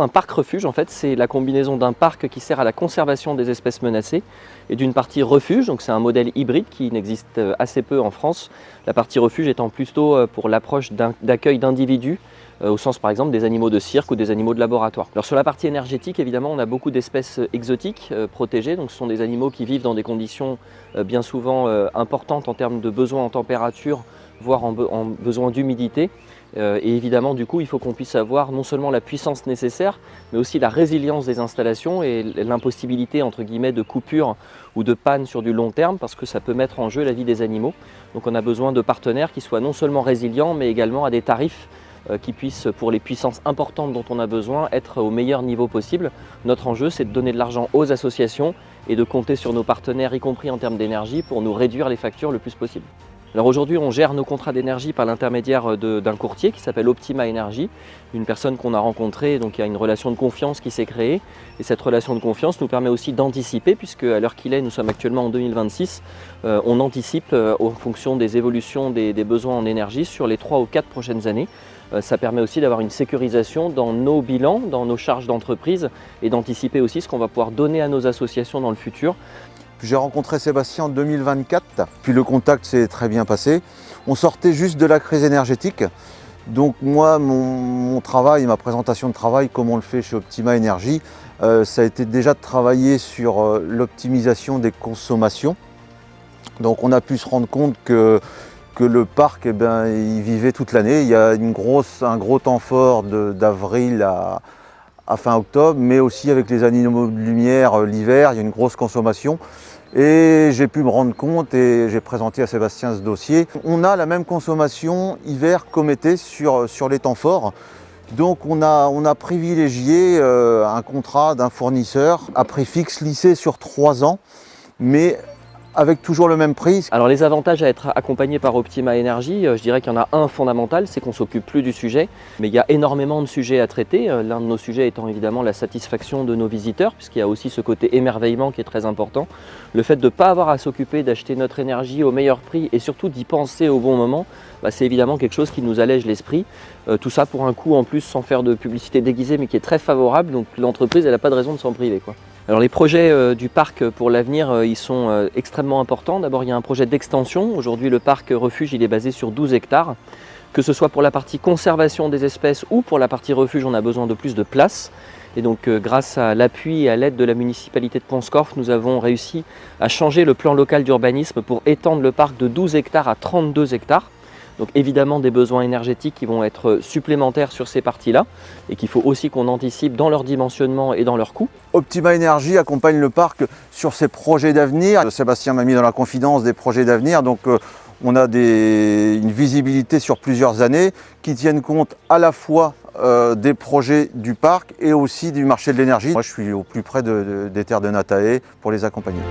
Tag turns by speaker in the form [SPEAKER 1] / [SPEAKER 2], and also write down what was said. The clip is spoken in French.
[SPEAKER 1] Un parc refuge, en fait, c'est la combinaison d'un parc qui sert à la conservation des espèces menacées et d'une partie refuge, donc c'est un modèle hybride qui n'existe assez peu en France. La partie refuge étant plutôt pour l'approche d'accueil d'individus, au sens par exemple des animaux de cirque ou des animaux de laboratoire. Alors sur la partie énergétique, évidemment, on a beaucoup d'espèces exotiques protégées, donc ce sont des animaux qui vivent dans des conditions bien souvent importantes en termes de besoins en température, voire en besoin d'humidité. Et évidemment, du coup, il faut qu'on puisse avoir non seulement la puissance nécessaire, mais aussi la résilience des installations et l'impossibilité, entre guillemets, de coupure ou de panne sur du long terme, parce que ça peut mettre en jeu la vie des animaux. Donc on a besoin de partenaires qui soient non seulement résilients, mais également à des tarifs qui puissent, pour les puissances importantes dont on a besoin, être au meilleur niveau possible. Notre enjeu, c'est de donner de l'argent aux associations et de compter sur nos partenaires, y compris en termes d'énergie, pour nous réduire les factures le plus possible. Alors aujourd'hui, on gère nos contrats d'énergie par l'intermédiaire d'un courtier qui s'appelle Optima Energy, une personne qu'on a rencontrée, donc il y a une relation de confiance qui s'est créée. Et cette relation de confiance nous permet aussi d'anticiper, puisque à l'heure qu'il est, nous sommes actuellement en 2026, on anticipe en fonction des évolutions des besoins en énergie sur les 3 ou 4 prochaines années. Ça permet aussi d'avoir une sécurisation dans nos bilans, dans nos charges d'entreprise et d'anticiper aussi ce qu'on va pouvoir donner à nos associations dans le futur.
[SPEAKER 2] J'ai rencontré Sébastien en 2024, puis le contact s'est très bien passé. On sortait juste de la crise énergétique. Donc moi, mon travail, ma présentation de travail, comme on le fait chez Optima Energy, ça a été déjà de travailler sur l'optimisation des consommations. Donc on a pu se rendre compte que le parc, il vivait toute l'année. Il y a un gros temps fort d'avril à fin octobre, mais aussi avec les animaux de lumière l'hiver, il y a une grosse consommation. Et j'ai pu me rendre compte et j'ai présenté à Sébastien ce dossier. On a la même consommation hiver comme été sur les temps forts. Donc on a privilégié un contrat d'un fournisseur à prix fixe lissé sur 3 ans, mais avec toujours le même prix.
[SPEAKER 1] Alors les avantages à être accompagné par Optima Energy, je dirais qu'il y en a un fondamental, c'est qu'on ne s'occupe plus du sujet, mais il y a énormément de sujets à traiter. L'un de nos sujets étant évidemment la satisfaction de nos visiteurs, puisqu'il y a aussi ce côté émerveillement qui est très important. Le fait de ne pas avoir à s'occuper d'acheter notre énergie au meilleur prix et surtout d'y penser au bon moment, c'est évidemment quelque chose qui nous allège l'esprit. Tout ça pour un coût en plus sans faire de publicité déguisée, mais qui est très favorable, donc l'entreprise n'a pas de raison de s'en priver, quoi. Alors les projets du parc pour l'avenir, ils sont extrêmement importants. D'abord, il y a un projet d'extension. Aujourd'hui, le parc refuge, il est basé sur 12 hectares. Que ce soit pour la partie conservation des espèces ou pour la partie refuge, on a besoin de plus de place. Et donc, grâce à l'appui et à l'aide de la municipalité de Pont-Scorff, nous avons réussi à changer le plan local d'urbanisme pour étendre le parc de 12 hectares à 32 hectares. Donc évidemment des besoins énergétiques qui vont être supplémentaires sur ces parties-là et qu'il faut aussi qu'on anticipe dans leur dimensionnement et dans leur coût.
[SPEAKER 2] Optima Energy accompagne le parc sur ses projets d'avenir. Sébastien m'a mis dans la confidence des projets d'avenir, donc on a une visibilité sur plusieurs années qui tiennent compte à la fois des projets du parc et aussi du marché de l'énergie. Moi je suis au plus près des terres de Natae pour les accompagner.